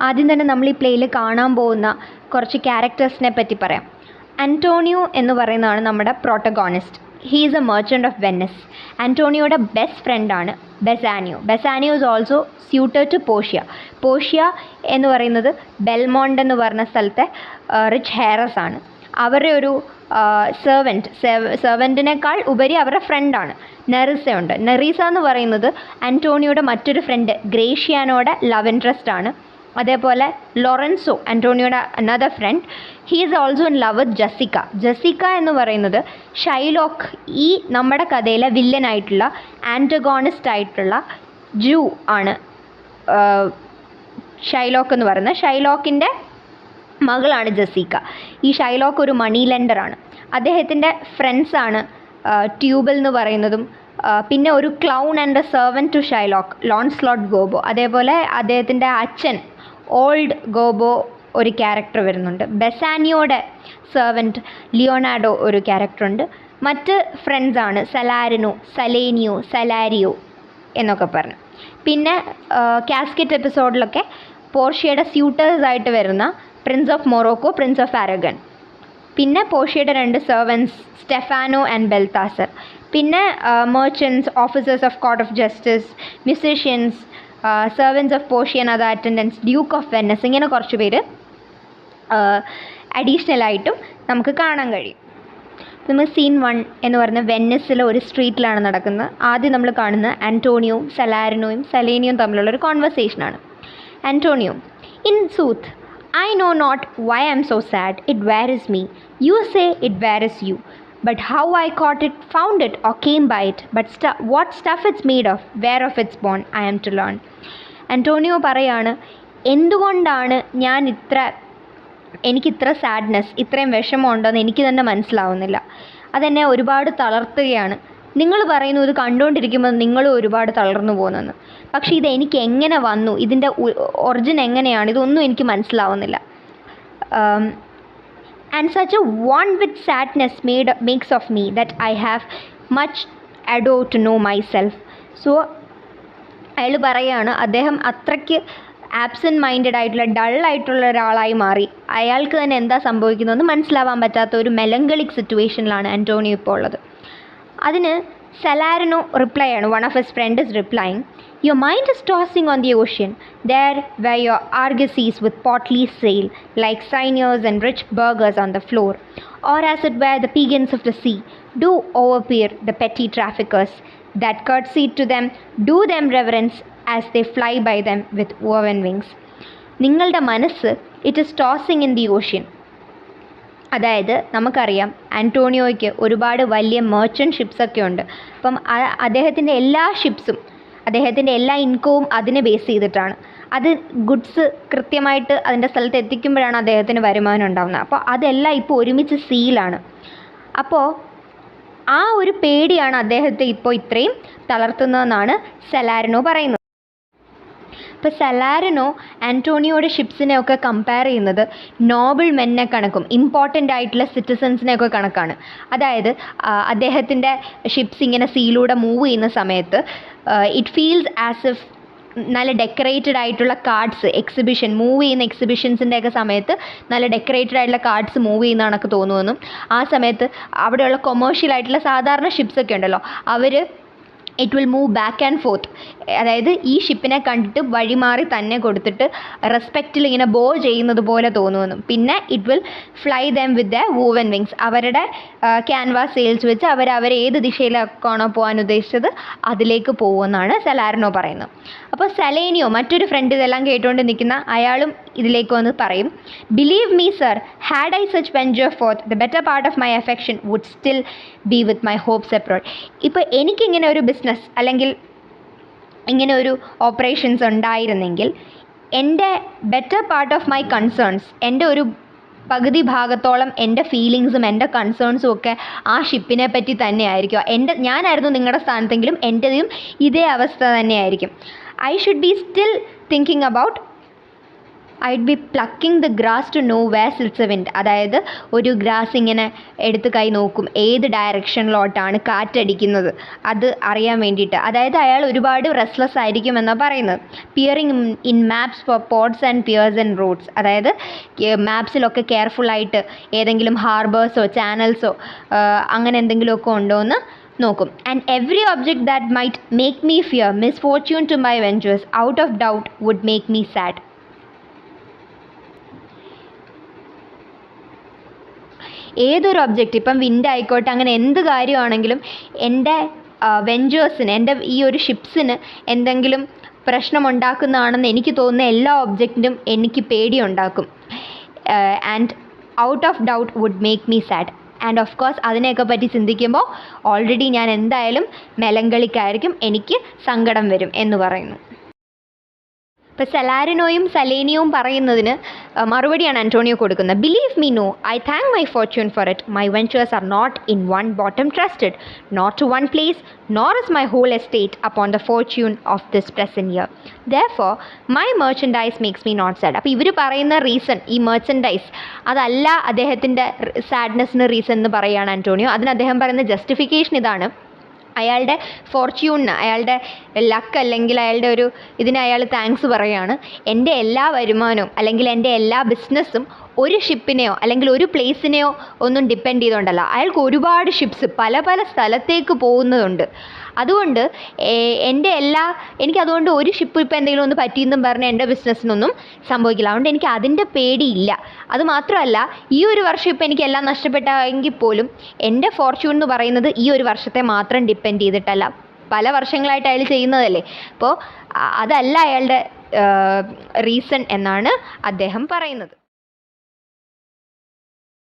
ആദ്യം തന്നെ നമ്മൾ ഈ പ്ലേയിൽ കാണാൻ പോകുന്ന കുറച്ച് ക്യാരക്ടേഴ്സിനെ പറ്റി പറയാം. അന്റോണിയോ എന്ന് പറയുന്നതാണ് നമ്മുടെ protagonist. He is a merchant of Venice. അന്റോണിയോയുടെ ബെസ്റ്റ് ഫ്രണ്ടാണ് Bassanio. Bassanio is also suitor to പോഷ്യ. പോഷ്യ എന്ന് പറയുന്നത് ബെൽമോണ്ട് എന്ന് പറഞ്ഞ സ്ഥലത്തെ റിച്ച് ഹെയറസ് ആണ്. അവരുടെ ഒരു സെർവൻറ്റിനേക്കാൾ ഉപരി അവരുടെ ഫ്രണ്ടാണ്. നെറിസ ഉണ്ട്. നെറീസ എന്ന് പറയുന്നത് അന്റോണിയോയുടെ മറ്റൊരു ഫ്രണ്ട് ഗ്രേഷ്യാനോയുടെ ലവ് ഇൻട്രസ്റ്റ് ആണ്. അതേപോലെ ലൊറൻസോ, അന്റോണിയോയുടെ another friend, he is also in love with Jessica. Jessica എന്ന് പറയുന്നത് ഷൈലോക്ക്, ഈ നമ്മുടെ കഥയിലെ വില്ലനായിട്ടുള്ള ആൻറ്റഗോണിസ്റ്റ് ആയിട്ടുള്ള ജൂ ആണ് ഷൈലോക്ക് എന്ന് പറയുന്നത്. ഷൈലോക്കിൻ്റെ മകളാണ് ജെസിക്ക. ഈ ഷൈലോക്ക് ഒരു മണി ലെൻഡറാണ്. അദ്ദേഹത്തിൻ്റെ ഫ്രണ്ട്സാണ് ട്യൂബൽ എന്ന് പറയുന്നതും പിന്നെ ഒരു clown and a servant to Shylock, Launcelot Gobbo. അതേപോലെ അദ്ദേഹത്തിൻ്റെ അച്ഛൻ ഓൾഡ് ഗോബോ ഒരു ക്യാരക്ടർ വരുന്നുണ്ട്. ബെസാനിയോയുടെ സെർവൻറ്റ് ലിയോണാർഡോ ഒരു ക്യാരക്ടറുണ്ട്. മറ്റ് ഫ്രണ്ട്സാണ് സലാരിനോ, സലേനിയോ, സലാരിയോ എന്നൊക്കെ പറഞ്ഞു. പിന്നെ കാസ്കറ്റ് എപ്പിസോഡിലൊക്കെ പോർഷ്യയുടെ സ്യൂട്ടേഴ്സായിട്ട് വരുന്ന prince of Morocco, prince of Aragon. പിന്നെ പോർഷ്യയുടെ 2 സെർവൻറ്റ്സ് സ്റ്റെഫാനോ ആൻഡ് ബെൽത്താസർ. പിന്നെ merchants, officers of court of justice, musicians, servants of Portia and other attendants, duke of Venice, ഇങ്ങനെ കുറച്ച് പേര് അഡീഷണലായിട്ടും നമുക്ക് കാണാൻ കഴിയും. നമ്മൾ സീൻ 1 എന്ന് പറയുന്ന വെനസിലെ ഒരു സ്ട്രീറ്റിലാണ് നടക്കുന്നത്. ആദ്യം നമ്മൾ കാണുന്ന ആൻറ്റോണിയോയും സലാരിനോയും സലേനിയോയും തമ്മിലുള്ളൊരു കോൺവെർസേഷനാണ്. Antonio: in sooth I know not why I am so sad. It wearies me. You say it wearies you. But how I caught it, found it, or came by it. But what stuff it's made of, whereof it's born, I am to learn. Antonio പറയാണ്, എന്തുകൊണ്ടാണ് എനിക്കിത്ര sadness, ഇത്രയും വിഷമം ഉണ്ടെന്ന് എനിക്ക് തന്നെ മനസ്സിലാവുന്നില്ല. അതെന്നെ ഒരുപാട് തളർത്തുകയാണ്. നിങ്ങൾ പറയുന്നു ഇത് കണ്ടുകൊണ്ടിരിക്കുമ്പോൾ നിങ്ങളും ഒരുപാട് തളർന്നു പോകുന്നെന്ന്. പക്ഷേ ഇതെനിക്ക് എങ്ങനെ വന്നു, ഇതിൻ്റെ ഒറിജിൻ എങ്ങനെയാണ്, ഇതൊന്നും എനിക്ക് മനസ്സിലാവുന്നില്ല. And such a one with sadness makes of me that I have much ado to know myself. So അയാൾ പറയുകയാണ്, അദ്ദേഹം അത്രയ്ക്ക് ആബ്സെൻറ്റ് മൈൻഡഡ് ആയിട്ടുള്ള ഡള്ളായിട്ടുള്ള ഒരാളായി മാറി. അയാൾക്ക് തന്നെ എന്താ സംഭവിക്കുന്നതെന്ന് മനസ്സിലാവാൻ പറ്റാത്ത ഒരു മെലങ്കളിക് സിറ്റുവേഷനിലാണ് ആൻറ്റോണിയോ ഇപ്പോൾ ഉള്ളത്. അതിന് സലാരിനോ റിപ്ലൈ ആണ്. One of his friend is replying, your mind is tossing on the ocean there where your argosies with portly sail like signiors and rich burghers on the flood or as it were the pageants of the sea do overpeer the petty traffickers that courtesy to them, do them reverence as they fly by them with woven wings. നിങ്ങളുടെ മനസ്സ് it is tossing in the ocean. അതായത് നമുക്കറിയാം ആൻറ്റോണിയോയ്ക്ക് ഒരുപാട് വലിയ merchant ഷിപ്സൊക്കെ ഉണ്ട്. അപ്പം അദ്ദേഹത്തിൻ്റെ എല്ലാ ഷിപ്സും, അദ്ദേഹത്തിൻ്റെ എല്ലാ ഇൻകവും അതിനെ ബേസ് ചെയ്തിട്ടാണ്. അത് ഗുഡ്സ് കൃത്യമായിട്ട് അതിൻ്റെ സ്ഥലത്ത് എത്തിക്കുമ്പോഴാണ് അദ്ദേഹത്തിന് വരുമാനം ഉണ്ടാകുന്നത്. അപ്പോൾ അതെല്ലാം ഇപ്പോൾ ഒരുമിച്ച് സീലാണ്. അപ്പോൾ ആ ഒരു പേടിയാണ് അദ്ദേഹത്തെ ഇപ്പോൾ ഇത്രയും തളർത്തുന്നതെന്നാണ് സലാരിനോ പറയുന്നത്. ഇപ്പോൾ സലാരിനോ ആൻറ്റോണിയോയുടെ ഷിപ്സിനെയൊക്കെ കമ്പയർ ചെയ്യുന്നത് നോബിൾ മെന്നെ കണക്കും ഇമ്പോർട്ടൻ്റ് ആയിട്ടുള്ള സിറ്റിസൻസിനെയൊക്കെ കണക്കാണ്. അതായത് അദ്ദേഹത്തിൻ്റെ ഷിപ്സ് ഇങ്ങനെ സീയിലൂടെ മൂവ് ചെയ്യുന്ന സമയത്ത് ഇറ്റ് ഫീൽസ് ആസ് ഇഫ് നല്ല ഡെക്കറേറ്റഡ് ആയിട്ടുള്ള കാർഡ്സ്, എക്സിബിഷൻ മൂവ് ചെയ്യുന്ന എക്സിബിഷൻസിൻ്റെയൊക്കെ സമയത്ത് നല്ല ഡെക്കറേറ്റഡ് ആയിട്ടുള്ള കാർഡ്സ് മൂവ് ചെയ്യുന്ന കണക്ക് തോന്നുമെന്നും, ആ സമയത്ത് അവിടെയുള്ള കൊമേഴ്ഷ്യൽ ആയിട്ടുള്ള സാധാരണ ഷിപ്സൊക്കെ ഉണ്ടല്ലോ, അവർ it will move back and forth. അതായത് ഈ ഷിപ്പിനെ കണ്ടിട്ട് വഴിമാറി തന്നെ കൊടുത്തിട്ട് റെസ്പെക്റ്റിൽ ഇങ്ങനെ ബോ ചെയ്യുന്നത് പോലെ തോന്നുമെന്നും, പിന്നെ it will fly dum with the woven wings. അവരുടെ ക്യാൻവാസ് സെയിൽസ് വെച്ച് അവരെ ഏത് ദിശയിലേക്കാണോ പോകാൻ ഉദ്ദേശിച്ചത് അതിലേക്ക് പോകുമെന്നാണ് സലാരിനോ പറയുന്നത്. അപ്പോൾ സലേനിയോ, മറ്റൊരു ഫ്രണ്ട് ഇതെല്ലാം കേട്ടുകൊണ്ട് നിൽക്കുന്ന അയാളും ഇതിലേക്ക് വന്ന് പറയും, believe me sir, had I such venture forth the better part of my affection would still be with my hopes abroad. ഇപ്പോൾ എനിക്കിങ്ങനെ ഒരു ബിസിനസ് അല്ലെങ്കിൽ ഇങ്ങനെ ഒരു ഓപ്പറേഷൻസ് ഉണ്ടായിരുന്നെങ്കിൽ എൻ്റെ better part of my concerns, എൻ്റെ ഒരു പകുതി ഭാഗത്തോളം എൻ്റെ ഫീലിങ്സും എൻ്റെ കൺസേൺസും ഒക്കെ ആ ഷിപ്പിനെ പറ്റി തന്നെയായിരിക്കും. ഞാനായിരുന്നു നിങ്ങളുടെ സ്ഥാനത്തെങ്കിലും എൻ്റെതും ഇതേ അവസ്ഥ തന്നെയായിരിക്കും. I should be still thinking about I'd be plucking the grass to know where sits a wind. അതായത് ഒരു ഗ്രാസ് ഇങ്ങനെ എടുത്ത് കൈ നോക്കും, ഏത് ഡയറക്ഷനിലോട്ടാണ് കാറ്റടിക്കുന്നത് അത് അറിയാൻ വേണ്ടിയിട്ട്. അതായത് അയാൾ ഒരുപാട് റെസ്റ്റ്ലെസ് ആയിരിക്കും എന്നാണ് പറയുന്നത്. Peering in maps for ports and piers and roads. അതായത് മാപ്സിലൊക്കെ കെയർഫുള്ളായിട്ട് ഏതെങ്കിലും ഹാർബേഴ്സോ ചാനൽസോ അങ്ങനെ എന്തെങ്കിലുമൊക്കെ ഉണ്ടോ എന്ന് നോക്കും. And every object that might make me fear misfortune to my ventures out of doubt would make me sad. ഏതൊരു ഒബ്ജക്റ്റ്, ഇപ്പം വിൻഡ് ആയിക്കോട്ടെ, അങ്ങനെ എന്ത് കാര്യമാണെങ്കിലും എൻ്റെ വെഞ്ചേഴ്സിന്, എൻ്റെ ഈ ഒരു ഷിപ്സിന് എന്തെങ്കിലും പ്രശ്നമുണ്ടാക്കുന്നതാണെന്ന് എനിക്ക് തോന്നുന്ന എല്ലാ ഒബ്ജക്റ്റിനും എനിക്ക് പേടിയുണ്ടാക്കും. And out of doubt would make me sad. And of course അതിനെയൊക്കെ പറ്റി ചിന്തിക്കുമ്പോൾ ഓൾറെഡി ഞാൻ എന്തായാലും മെലങ്കളിക്കായിരിക്കും, എനിക്ക് സങ്കടം വരും എന്ന് പറയുന്നു. ഇപ്പോൾ സെലാരിനോയും സലേനിയവും പറയുന്നതിന് മറുപടിയാണ് ആൻറ്റോണിയോ കൊടുക്കുന്നത്. Believe me no, I thank my fortune for it. My ventures are not in one bottom trusted, not to one place, nor is my whole estate upon the fortune of this present year. Therefore, my merchandise makes me not sad. അപ്പോൾ ഇവർ പറയുന്ന reason, ഈ merchandise അതല്ല അദ്ദേഹത്തിൻ്റെ സാഡ്നെസ്സിന് reason എന്ന് പറയുകയാണ് Antonio. അതിന് അദ്ദേഹം പറയുന്ന ജസ്റ്റിഫിക്കേഷൻ ഇതാണ്. അയാളുടെ ഫോർച്യൂണിന്, അയാളുടെ ലക്ക് അല്ലെങ്കിൽ അയാളുടെ ഒരു ഇതിന് അയാൾ താങ്ക്സ് പറയുകയാണ്. എൻ്റെ എല്ലാ വരുമാനവും അല്ലെങ്കിൽ എൻ്റെ എല്ലാ ബിസിനസ്സും ഒരു ഷിപ്പിനെയോ അല്ലെങ്കിൽ ഒരു പ്ലേസിനെയോ ഒന്നും ഡിപ്പെൻഡ് ചെയ്തുകൊണ്ടല്ല. അയാൾക്ക് ഒരുപാട് ഷിപ്സ് പല പല സ്ഥലത്തേക്ക് പോകുന്നതുണ്ട്. അതുകൊണ്ട് എനിക്കതുകൊണ്ട് ഒരു ഷിപ്പ് ഇപ്പോൾ എന്തെങ്കിലും ഒന്ന് പറ്റിയെന്നും പറഞ്ഞാൽ എൻ്റെ ബിസിനസ്സിനൊന്നും സംഭവിക്കില്ല. അതുകൊണ്ട് എനിക്ക് അതിൻ്റെ പേടിയില്ല. അതുമാത്രമല്ല, ഈ ഒരു വർഷം ഇപ്പോൾ എനിക്കെല്ലാം നഷ്ടപ്പെട്ടെങ്കിൽ പോലും എൻ്റെ ഫോർച്യൂൺ എന്ന് പറയുന്നത് ഈ ഒരു വർഷത്തെ മാത്രം ഡിപ്പെൻഡ് ചെയ്തിട്ടല്ല, പല വർഷങ്ങളായിട്ട് അയാൾ ചെയ്യുന്നതല്ലേ. അപ്പോൾ അതല്ല അയാളുടെ റീസൺ എന്നാണ് അദ്ദേഹം പറയുന്നത്.